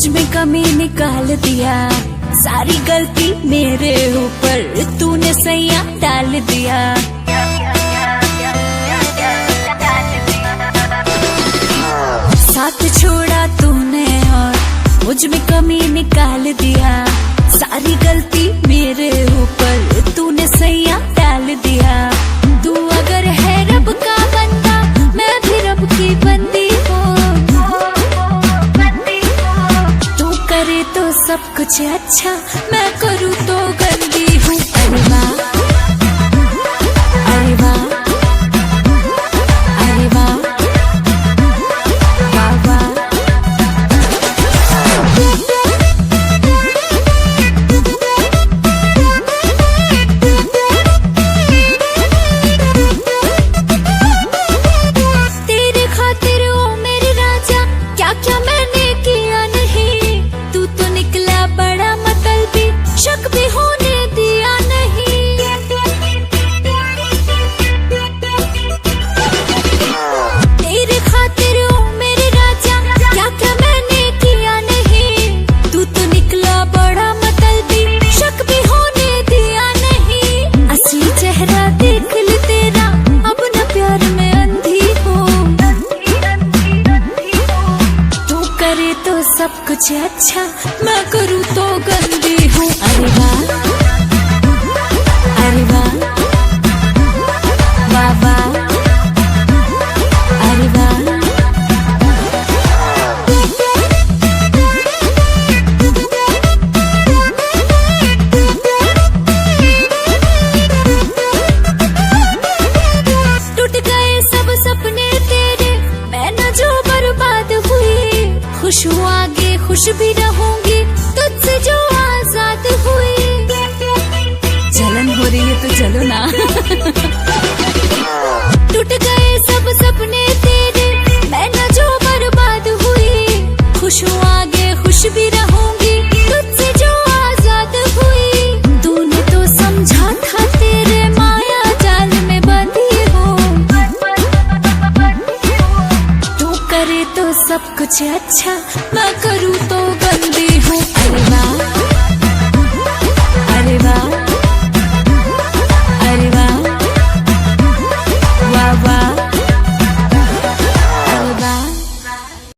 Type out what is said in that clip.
मुझ में कमी निकाल दिया, सारी गलती मेरे ऊपर तूने सैया डाल दिया। साथ छोड़ा तूने और मुझ में कमी निकाल दिया, सारी गलती मेरे ऊपर तूने सैया डाल दिया। तू अगर है रब का बंदा, मैं भी रब की बंदी हूँ। तू करे तो सब कुछ अच्छा, मैं करूँ तो गंदी हूँ। अरे वाह, अरे वाह, अरे वाह, वाह वाह। तेरे खातिर ओ मेरे राजा, क्या क्या मैंने किया नहीं। तू तो निकला बड़ा मतलबी, शक भी होने दिया नहीं। तेरे खातिर ओ मेरे राजा, क्या क्या मैंने किया नहीं। तू तो निकला बड़ा मतलबी, शक भी होने दिया नहीं। असली चेहरा देख ले तेरा, अब न प्यार में अंधी हूँ। तू करे तो सब कुछ अच्छा, मैं करूँ तो गंदी हूँ। अरे वाह, अरे वाह, वाह वाह, अरे वाह। टूट गए सब सपने तेरे, मैं न जो बर्बाद हुई। खुश हूँ आगे खुश भी रहूंगी, तुझसे जो आजाद हुई। जलन हो रही है तो चलो ना। टूट गए सब सपने तेरे, मैं न जो बर्बाद हुई। खुश हूँ आगे खुश भी रहूंगी, तुझसे जो आजाद हुई। तूने तो समझा था तेरे माया जाल में बंधी हूँ। तू करे तो सब कुछ अच्छा, मैं